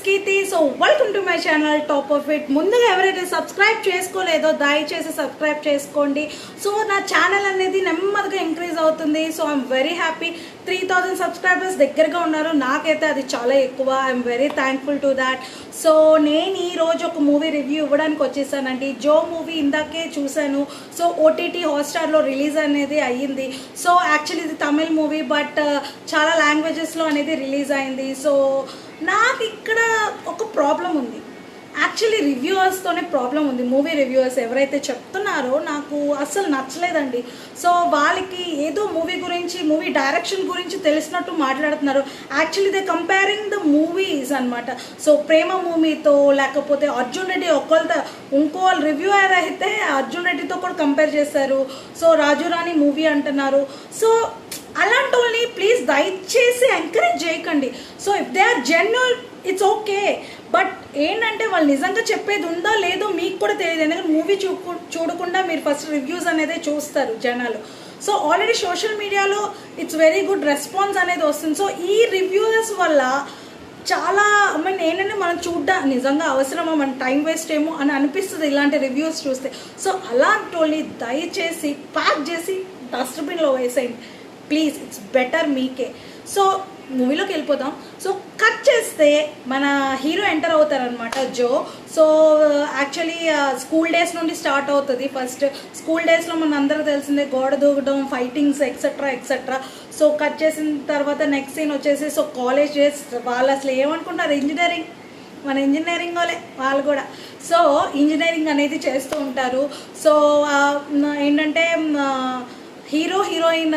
Keerthi. So welcome to my channel top of it. ముందుగా ఎవరైతే subscribe చేసుకోలేదో దయచేసి subscribe చేసుకోండి. సో నా ఛానల్ అనేది నెమ్మదిగా ఇంక్రీజ్ అవుతుంది. So I'm very happy. 3000 subscribers దగ్గరగా ఉన్నారు. నాకైతే అది చాలా ఎక్కువ. I'm very thankful to that. So నేను ఈరోజు ఒక మూవీ రివ్యూ ఇవ్వడానికి వచ్చేసానండి. జో మూవీ ఇందాకే చూశాను. సో ఓటీటీ హాట్స్టార్లో రిలీజ్ అనేది అయ్యింది. సో యాక్చువల్లీ ఇది తమిళ్ మూవీ, బట్ చాలా లాంగ్వేజెస్లో అనేది రిలీజ్ అయింది. సో నాకు ఇక్కడ ఒక ప్రాబ్లం ఉంది. యాక్చువల్లీ రివ్యూవర్స్తోనే ప్రాబ్లం ఉంది. మూవీ రివ్యూవర్స్ ఎవరైతే చెప్తున్నారో నాకు అస్సలు నచ్చలేదండి. సో వాళ్ళకి ఏదో మూవీ గురించి, మూవీ డైరెక్షన్ గురించి తెలిసినట్టు మాట్లాడుతున్నారు. Actually they comparing the movies అనమాట. సో ప్రేమ మూవీతో, లేకపోతే అర్జున్ రెడ్డి ఒకళ్ళతో, ఇంకో రివ్యూవర్ అయితే అర్జున్ రెడ్డితో కూడా కంపేర్ చేస్తారు. సో రాజురాణి మూవీ అంటున్నారు. సో అలాంటి వాళ్ళని ప్లీజ్ దయచేసి ఎంకరేజ్ చేయకండి. So if they are genuine it's okay. But ఏంటంటే వాళ్ళు నిజంగా చెప్పేది ఉందా లేదో మీకు కూడా తెలియదు. ఎందుకంటే మూవీ చూడకుండా మీరు ఫస్ట్ రివ్యూస్ అనేది చూస్తారు జనాలు. సో ఆల్రెడీ సోషల్ మీడియాలో ఇట్స్ వెరీ గుడ్ రెస్పాన్స్ అనేది వస్తుంది. సో ఈ రివ్యూస్ వల్ల చాలా ఏంటంటే మనం చూడ్డా నిజంగా అవసరమా, మన టైం వేస్ట్ ఏమో అని అనిపిస్తుంది ఇలాంటి రివ్యూస్ చూస్తే. సో అలాంటి వాళ్ళని దయచేసి ప్యాక్ చేసి డస్ట్బిన్లో వేసేయండి ప్లీజ్. ఇట్స్ బెటర్ మీకే. సో మూవీలోకి వెళ్ళిపోదాం. సో కట్ చేస్తే మన హీరో ఎంటర్ అవుతారనమాట, జో. సో యాక్చువల్లీ స్కూల్ డేస్ నుండి స్టార్ట్ అవుతుంది. ఫస్ట్ స్కూల్ డేస్లో మన అందరూ తెలిసిందే, గోడ దూకడం, fightings etcetera etcetera. So cut చేసిన తర్వాత నెక్స్ట్ సీన్ వచ్చేసి సో కాలేజ్ డేస్. వాళ్ళు అసలు ఏమనుకుంటారు, ఇంజనీరింగ్, మన ఇంజనీరింగ్ వాళ్ళే వాళ్ళు కూడా. సో ఇంజనీరింగ్ అనేది చేస్తూ ఉంటారు. సో ఏంటంటే హీరో హీరోయిన్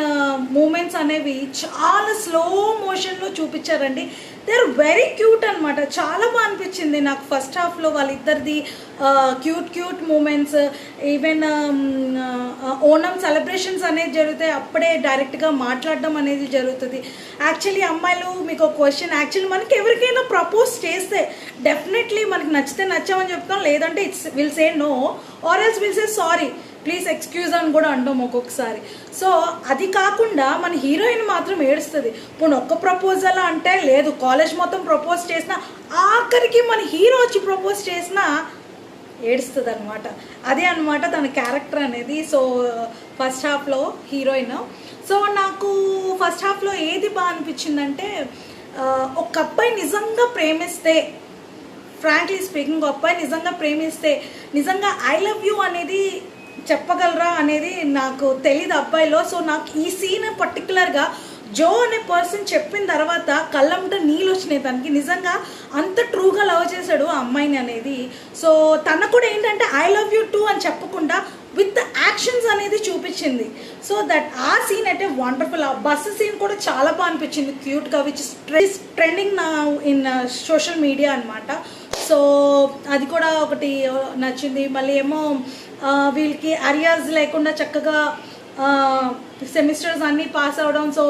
మూమెంట్స్ అనేవి చాలా స్లో మోషన్లో చూపించారండి. దే ఆర్ వెరీ క్యూట్ అనమాట. చాలా బాగా అనిపించింది నాకు ఫస్ట్ హాఫ్లో వాళ్ళిద్దరిది cute moments. Even Onam celebrations అనేది జరుగుతాయి, అప్పుడే డైరెక్ట్గా మాట్లాడడం అనేది జరుగుతుంది. యాక్చువల్లీ అమ్మాయిలు, మీకు ఒక క్వశ్చన్, యాక్చువల్లీ మనకి ఎవరికైనా ప్రపోజ్ చేస్తే డెఫినెట్లీ మనకి నచ్చితే నచ్చామని చెప్తాం, లేదంటే it's will say no or else will say sorry, please excuse అని కూడా అంటాం ఒక్కొక్కసారి. సో అది కాకుండా మన హీరోయిన్ మాత్రం ఏడుస్తుంది. ఇప్పుడు ఒక్క ప్రపోజల్ అంటే లేదు, కాలేజ్ మొత్తం ప్రపోజ్ చేసినా ఆఖరికి మన హీరో వచ్చి ప్రపోజ్ చేసినా ఏడుస్తుంది అనమాట. అదే అనమాట తన క్యారెక్టర్ అనేది. సో ఫస్ట్ హాఫ్లో హీరోయిన్. సో నాకు ఫస్ట్ హాఫ్లో ఏది బాగా అనిపించిందంటే, ఒక అబ్బాయి నిజంగా ప్రేమిస్తే, ఫ్రాంక్లీ స్పీకింగ్, ఒక అబ్బాయి నిజంగా ప్రేమిస్తే నిజంగా ఐ లవ్ యూ అనేది చెప్పగలరా అనేది నాకు తెలియదు అబ్బాయిలో. సో నాకు ఈ సీన్ పర్టికులర్గా జో అనే పర్సన్ చెప్పిన తర్వాత కళ్ళంట నీళ్ళు వచ్చినాయి తనకి. నిజంగా అంత ట్రూగా లవ్ చేశాడు ఆ అమ్మాయిని అనేది. సో తన కూడా ఏంటంటే ఐ లవ్ యూ టూ అని చెప్పకుండా విత్ యాక్షన్స్ అనేది చూపించింది. సో దట్ ఆ సీన్ అయితే వండర్ఫుల్. ఆ బస్సు సీన్ కూడా చాలా బాగా అనిపించింది, క్యూట్గా, విచ్ ఇస్ ట్రెండింగ్ నా ఇన్ సోషల్ మీడియా అనమాట. సో అది కూడా ఒకటి నచ్చింది. మళ్ళీ ఏమో వీళ్ళకి అరియాస్ లేకుండా చక్కగా సెమిస్టర్స్ అన్నీ పాస్ అవ్వడం. So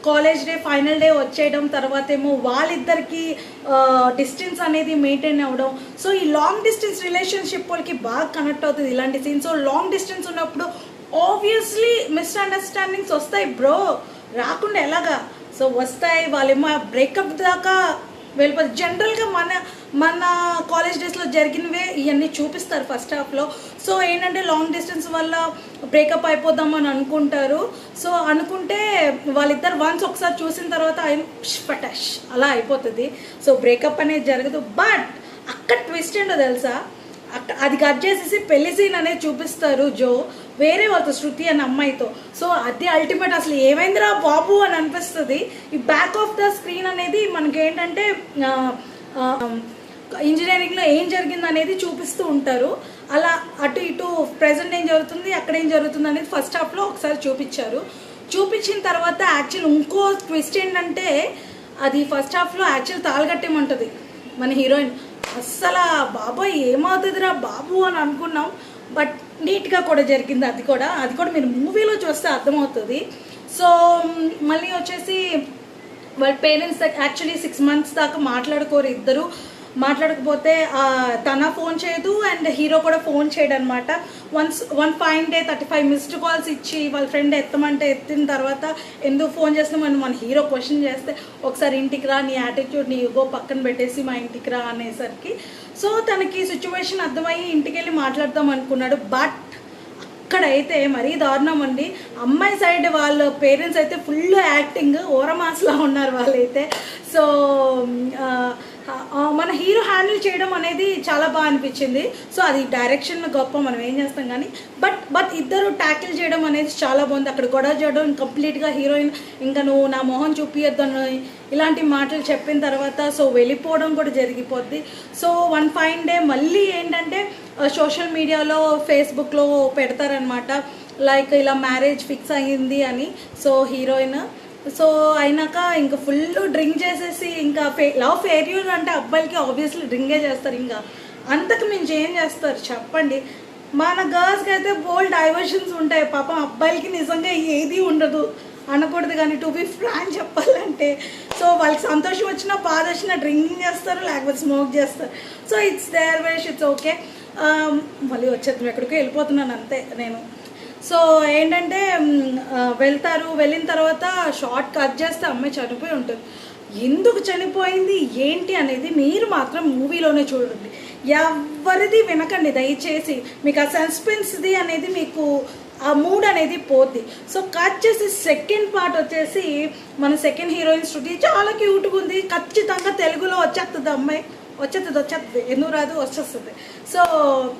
college day, final day వచ్చేయడం, తర్వాత ఏమో వాళ్ళిద్దరికి డిస్టెన్స్ అనేది మెయింటైన్ అవ్వడం. సో ఈ లాంగ్ డిస్టెన్స్ రిలేషన్షిప్ వాళ్ళకి బాగా కనెక్ట్ అవుతుంది ఇలాంటి సీన్. సో లాంగ్ డిస్టెన్స్ ఉన్నప్పుడు ఆబ్వియస్లీ మిస్అండర్స్టాండింగ్స్ వస్తాయి బ్రో, రాకుండా ఎలాగా. సో వస్తాయి. వాళ్ళేమో బ్రేకప్ దాకా వెళ్ళిపోతుంది. జనరల్గా మన కాలేజ్ డేస్లో జరిగినవే ఇవన్నీ చూపిస్తారు ఫస్ట్ హాఫ్లో. సో ఏంటంటే లాంగ్ డిస్టెన్స్ వల్ల బ్రేకప్ అయిపోదామని అనుకుంటారు. సో అనుకుంటే వాళ్ళిద్దరు వన్స్ ఒకసారి చూసిన తర్వాత పటాష్ అలా అయిపోతుంది. సో బ్రేకప్ అనేది జరగదు. బట్ అక్కడ ట్విస్ట్ ఏంటో తెలుసా, అది కట్ చేసేసి పెళ్లి సీన్ అనేది చూపిస్తారు జో వేరే వాళ్ళతో, శృతి అనే అమ్మాయితో. సో అది అల్టిమేట్. అసలు ఏమైందిరా బాబు అని అనిపిస్తుంది. ఈ బ్యాక్ ఆఫ్ ద స్క్రీన్ అనేది మనకి ఏంటంటే ఇంజనీరింగ్లో ఏం జరిగింది అనేది చూపిస్తూ ఉంటారు. అలా అటు ఇటు ప్రజెంట్ ఏం జరుగుతుంది, అక్కడ ఏం జరుగుతుంది అనేది ఫస్ట్ హాఫ్లో ఒకసారి చూపించారు. చూపించిన తర్వాత యాక్చువల్ ఇంకో ట్విస్ట్ ఏంటంటే, అది ఫస్ట్ హాఫ్లో యాక్చువల్ తాళగట్టేమంటుంది మన హీరోయిన్. అస్సలు బాబాయ్ ఏమవుతుందిరా బాబు అని అనుకున్నాం. బట్ నీట్గా కూడా జరిగింది. అది కూడా మీరు మూవీలో చూస్తే అర్థమవుతుంది. సో మళ్ళీ వచ్చేసి వాళ్ళ పేరెంట్స్ యాక్చువల్లీ 6 months దాకా మాట్లాడుకోరు ఇద్దరు. మాట్లాడకపోతే తన ఫోన్ చేయదు అండ్ హీరో కూడా ఫోన్ చేయడు అనమాట. One fine day 35 missed calls ఇచ్చి వాళ్ళ ఫ్రెండ్ ఎత్తమంటే ఎత్తిన తర్వాత ఎందుకు ఫోన్ చేస్తామని మన హీరో క్వశ్చన్ చేస్తే ఒకసారి ఇంటికి రా, నీ యాటిట్యూడ్ నీ యుగో పక్కన పెట్టేసి మా ఇంటికి రా అనేసరికి సో తనకి సిచ్యువేషన్ అర్థమయ్యి ఇంటికి వెళ్ళి మాట్లాడదాం అనుకున్నాడు. బట్ అక్కడైతే మరీ దారుణం అండి. అమ్మాయి సైడ్ వాళ్ళ పేరెంట్స్ అయితే ఫుల్ యాక్టింగ్ ఓరమాస్లా ఉన్నారు వాళ్ళైతే. సో మన హీరో హ్యాండిల్ చేయడం అనేది చాలా బాగా అనిపించింది. సో అది డైరెక్షన్ గొప్ప, మనం ఏం చేస్తాం కానీ బట్ ఇద్దరు ట్యాకిల్ చేయడం అనేది చాలా బాగుంది. అక్కడ గొడవ చేయడం కంప్లీట్గా హీరోయిన్ ఇంకా నువ్వు నా మొహం చూపియొద్దని ఇలాంటి మాటలు చెప్పిన తర్వాత సో వెళ్ళిపోవడం కూడా జరిగిపోద్ది. సో వన్ ఫైన్ డే మళ్ళీ ఏంటంటే సోషల్ మీడియాలో ఫేస్బుక్లో పెడతారనమాట లైక్ ఇలా మ్యారేజ్ ఫిక్స్ అయ్యింది అని. సో హీరోయిన్ సో అయినాక ఇంకా ఫుల్ డ్రింక్ చేసేసి ఇంకా లవ్ ఫెయిల్యూర్ అంటే అబ్బాయిలకి ఆబ్వియస్లీ డ్రింకే చేస్తారు, ఇంకా అంతకు మించి ఏం చేస్తారు చెప్పండి. మన గర్ల్స్కి అయితే బోల్డ్ డైవర్షన్స్ ఉంటాయి, పాపం అబ్బాయిలకి నిజంగా ఏది ఉండదు అనకూడదు కానీ టు బి ఫ్రాంక్ చెప్పాలంటే. సో వాళ్ళకి సంతోషం వచ్చినా బాధ వచ్చినా డ్రింకింగ్ చేస్తారు లేకపోతే స్మోక్ చేస్తారు. So it's their wish, it's okay. మళ్ళీ వచ్చేద్దాం, ఎక్కడికో వెళ్ళిపోతున్నాను అంతే నేను. సో ఏంటంటే వెళ్తారు, వెళ్ళిన తర్వాత షార్ట్ కట్ చేస్తే అమ్మాయి చనిపోయి ఉంటుంది. ఎందుకు చనిపోయింది ఏంటి అనేది మీరు మాత్రం మూవీలోనే చూడండి, ఎవరిది వినకండి దయచేసి. మీకు ఆ సస్పెన్స్ది అనేది మీకు ఆ మూడ్ అనేది పోద్ది. సో కట్ చేసి సెకండ్ పార్ట్ వచ్చేసి మన సెకండ్ హీరోయిన్ శృతి చాలా క్యూట్గా ఉంది. ఖచ్చితంగా తెలుగులో వచ్చేస్తుంది అమ్మాయి, వచ్చేస్తుంది ఎందుకు రాదు, వచ్చేస్తుంది. సో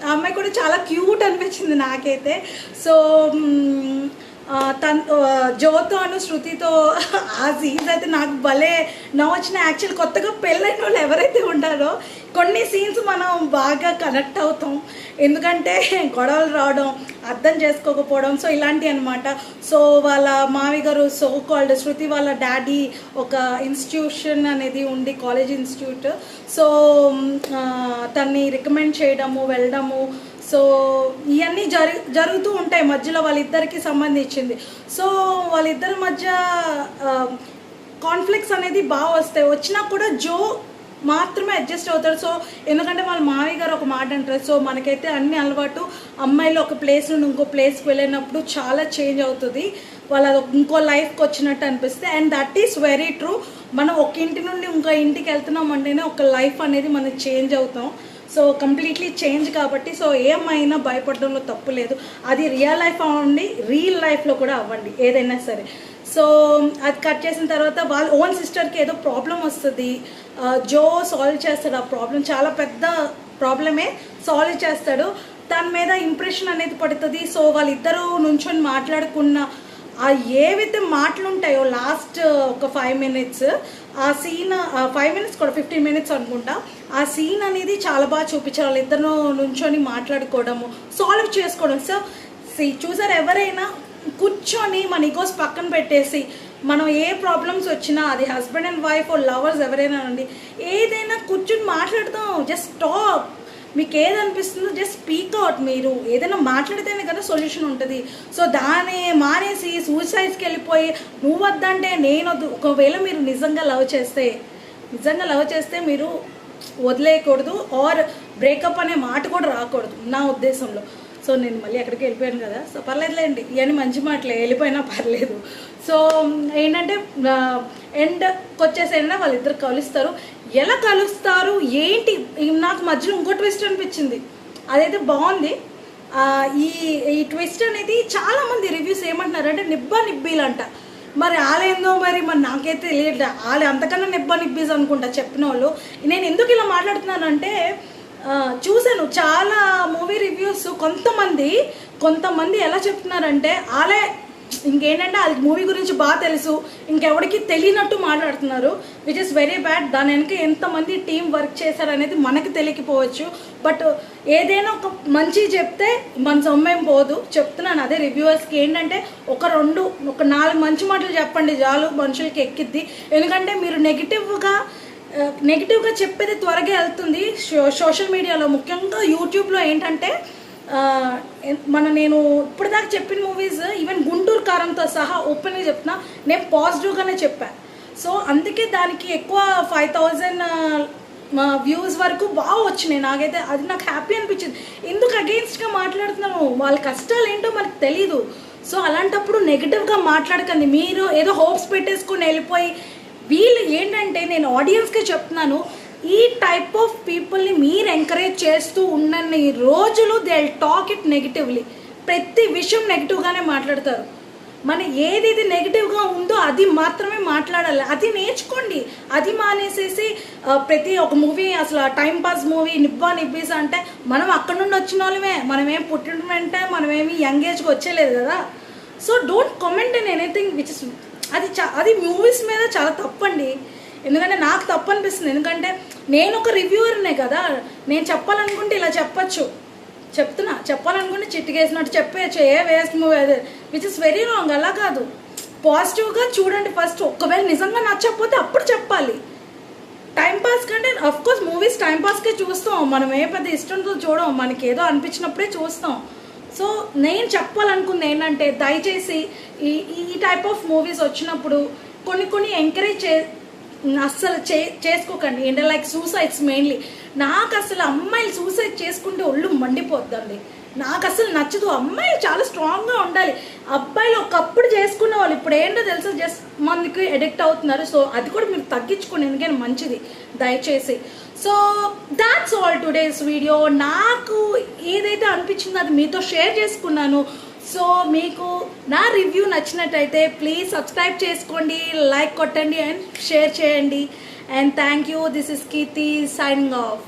ఆ అమ్మాయి కూడా చాలా క్యూట్ అనిపించింది నాకైతే. సో జోతో అను శృతితో ఆ సీన్స్ అయితే నాకు భలే నవ్వొచ్చిన. యాక్చువల్ కొత్తగా పెళ్ళైన వాళ్ళు ఎవరైతే ఉంటారో కొన్ని సీన్స్ మనం బాగా కనెక్ట్ అవుతాం, ఎందుకంటే గొడవలు రావడం, అర్థం చేసుకోకపోవడం, సో ఇలాంటివి అనమాట. సో వాళ్ళ మావి గారు సో కాల్డ్ శృతి వాళ్ళ డాడీ ఒక ఇన్స్టిట్యూషన్ అనేది ఉంది, కాలేజ్ ఇన్స్టిట్యూట్. సో తన్ని రికమెండ్ చేయడము, వెళ్ళడము, సో ఇవన్నీ జరుగుతూ ఉంటాయి మధ్యలో వాళ్ళిద్దరికి సంబంధించింది. సో వాళ్ళిద్దరి మధ్య కాన్ఫ్లిక్ట్స్ అనేది బాగా వస్తాయి, వచ్చినా కూడా జో మాత్రమే అడ్జస్ట్ అవుతాడు. సో ఎందుకంటే వాళ్ళ మావయ్య గారు ఒక మాట అంటారు, సో మనకైతే అన్ని అలవాటు, అమ్మాయిలు ఒక ప్లేస్ నుండి ఇంకో ప్లేస్కి వెళ్ళినప్పుడు చాలా చేంజ్ అవుతుంది, వాళ్ళ ఇంకో లైఫ్కి వచ్చినట్టు అనిపిస్తే. And that is very true. మనం ఒక ఇంటి నుండి ఇంకో ఇంటికి వెళ్తున్నాం అంటేనే ఒక లైఫ్ అనేది మనం చేంజ్ అవుతాం. సో కంప్లీట్లీ చేంజ్ కాబట్టి సో ఏమైనా భయపడడంలో తప్పు లేదు. అది రియల్ లైఫ్ అవ్వండి, రియల్ లైఫ్లో కూడా అవ్వండి, ఏదైనా సరే. సో అది కట్ చేసిన తర్వాత వాళ్ళ ఓన్ సిస్టర్కి ఏదో ప్రాబ్లం వస్తుంది, జో సాల్వ్ చేస్తాడు ఆ ప్రాబ్లం, చాలా పెద్ద ప్రాబ్లమే సాల్వ్ చేస్తాడు, దాని మీద ఇంప్రెషన్ అనేది పడుతుంది. సో వాళ్ళిద్దరూ నుంచొని మాట్లాడుకున్న ఆ ఏవైతే మాటలు ఉంటాయో లాస్ట్ ఒక 5 మినిట్స్ ఆ సీన్, 5 మినిట్స్ కూడా 15 మినిట్స్ అనుకుంటా, ఆ సీన్ అనేది చాలా బాగా చూపించారు. వాళ్ళిద్దరు నుంచొని మాట్లాడుకోవడము, సాల్వ్ చేసుకోవడం. సో చూసారు, ఎవరైనా కూర్చొని మన ఈగోస్ పక్కన పెట్టేసి మనం ఏ ప్రాబ్లమ్స్ వచ్చినా, అది హస్బెండ్ అండ్ వైఫ్ లవర్స్ ఎవరైనా అండి, ఏదైనా కూర్చొని మాట్లాడదాం, జస్ట్ టాక్. మీకు ఏదనిపిస్తుందో జస్ట్ స్పీక్ అవుట్. మీరు ఏదైనా మాట్లాడితేనే కదా సొల్యూషన్ ఉంటుంది. సో దాన్ని మానేసి సూసైడ్స్కి వెళ్ళిపోయి నువ్వు వద్దంటే నేను వద్దు. ఒకవేళ మీరు నిజంగా లవ్ చేస్తే మీరు వదిలేయకూడదు, ఆర్ బ్రేకప్ అనే మాట కూడా రాకూడదు నా ఉద్దేశంలో. సో నేను మళ్ళీ ఎక్కడికి వెళ్ళిపోయాను కదా, సో పర్లేదులేండి, ఇవన్నీ మంచి మాటలే, వెళ్ళిపోయినా పర్లేదు. సో ఏంటంటే ఎండ్కి వచ్చేసైనా వాళ్ళిద్దరు కలుస్తారు. ఎలా కలుస్తారు ఏంటి, నాకు మధ్యలో ఇంకో ట్విస్ట్ అనిపించింది, అదైతే బాగుంది. ఈ ట్విస్ట్ అనేది చాలామంది రివ్యూస్ ఏమంటున్నారంటే నిబ్బీలంట. మరి ఆలేందో మరి నాకైతే తెలియట్లే, ఆలే అంతకన్నా నిబ్బీస్ అనుకుంటా చెప్పిన వాళ్ళు. నేను ఎందుకు ఇలా మాట్లాడుతున్నానంటే చూశాను చాలా మూవీ రివ్యూస్, కొంతమంది ఎలా చెప్తున్నారంటే ఆలే ఇంకేంటంటే అది మూవీ గురించి బాగా తెలుసు, ఇంకెవరికి తెలియనట్టు మాట్లాడుతున్నారు, విచ్ ఇస్ వెరీ బ్యాడ్. దాని వెనక ఎంతమంది టీం వర్క్ చేశారనేది మనకి తెలియకపోవచ్చు, బట్ ఏదైనా ఒక మంచి చెప్తే మన సొమ్మేం పోదు. చెప్తున్నాను అదే రివ్యూవర్స్కి, ఏంటంటే ఒక 4 మంచి మాటలు చెప్పండి చాలు, మనుషులకి ఎక్కిద్ది. ఎందుకంటే మీరు నెగిటివ్గా చెప్పేది త్వరగా వెళ్తుంది సోషల్ మీడియాలో, ముఖ్యంగా యూట్యూబ్లో. ఏంటంటే నేను ఇప్పటిదాకా చెప్పిన మూవీస్ ఈవెన్ గుంటూరు కారంతో సహా ఓపెన్గా చెప్తున్నా, నేను పాజిటివ్గానే చెప్పాను. సో అందుకే దానికి ఎక్కువ 5,000 మా వ్యూస్ వరకు బాగా వచ్చినాయి. నాకైతే అది నాకు హ్యాపీ అనిపించింది. ఎందుకు అగెయిన్స్ట్గా మాట్లాడుతున్నాను, వాళ్ళ కష్టాలు ఏంటో మనకు తెలీదు. సో అలాంటప్పుడు నెగిటివ్గా మాట్లాడకండి. మీరు ఏదో హోప్స్ పెట్టేసుకొని వెళ్ళిపోయి, వీళ్ళు ఏంటంటే నేను ఆడియన్స్కే చెప్తున్నాను, ఈ టైప్ ఆఫ్ పీపుల్ని మీరు ఎంకరేజ్ చేస్తూ ఉన్నన్ని రోజులు they will talk it negatively. ప్రతి విషయం నెగిటివ్గానే మాట్లాడతారు. మన ఏది నెగిటివ్గా ఉందో అది మాత్రమే మాట్లాడాలి. అది నేర్చుకోండి. అది మానేసేసి ప్రతి ఒక మూవీ అసలు టైంపాస్ మూవీ నిబ్బా నిబ్బీస్ అంటే మనం అక్కడ నుండి వచ్చిన వాళ్ళమే, మనమేం పుట్టిన వెంటే మనమేమి యంగ్ ఏజ్కి వచ్చేలేదు కదా. So don't comment in anything which is అది మూవీస్ మీద చాలా తప్పండి. ఎందుకంటే నాకు తప్పు అనిపిస్తుంది. ఎందుకంటే నేను ఒక రివ్యూవర్నే కదా, నేను చెప్పాలనుకుంటే ఇలా చెప్పాలనుకుంటే చిట్టుకేసినట్టు చెప్పేయచ్చు, ఏ వేస్ట్ మూవీ అదే, విచ్ ఇస్ వెరీ రాంగ్. అలా కాదు, పాజిటివ్గా చూడండి ఫస్ట్. ఒకవేళ నిజంగా నచ్చకపోతే అప్పుడు చెప్పాలి. టైంపాస్ కంటే అఫ్కోర్స్ మూవీస్ టైంపాస్కే చూస్తాం, మనం ఏ పెద్ద ఇష్టంతో చూడం, మనకి ఏదో అనిపించినప్పుడే చూస్తాం. సో నేను చెప్పాలనుకుంది ఏంటంటే, దయచేసి ఈ టైప్ ఆఫ్ మూవీస్ వచ్చినప్పుడు కొన్ని ఎంకరేజ్ అస్సలు చేసుకోకండి. ఏంటంటే లైక్ సూసైడ్స్ మెయిన్లీ. నాకు అసలు అమ్మాయిలు సూసైడ్ చేసుకుంటే ఒళ్ళు మండిపోద్దండి. నాకు అసలు నచ్చదు. అమ్మాయిలు చాలా స్ట్రాంగ్గా ఉండాలి. అబ్బాయిలు ఒకప్పుడు చేసుకున్న వాళ్ళు ఇప్పుడు ఏంటో తెలుసా, జస్ట్ మనకి ఎడిక్ట్ అవుతున్నారు. సో అది కూడా మీరు తగ్గించుకోండి, ఎందుకని మంచిది దయచేసి. So that's all today's video. నాకు ఏదైతే అనిపించిందో అది మీతో షేర్ చేసుకున్నాను. సో మీకు నా రివ్యూ నచ్చినట్టయితే ప్లీజ్ సబ్స్క్రైబ్ చేసుకోండి, లైక్ కొట్టండి అండ్ షేర్ చేయండి. And thank you. This is Keerthi signing of.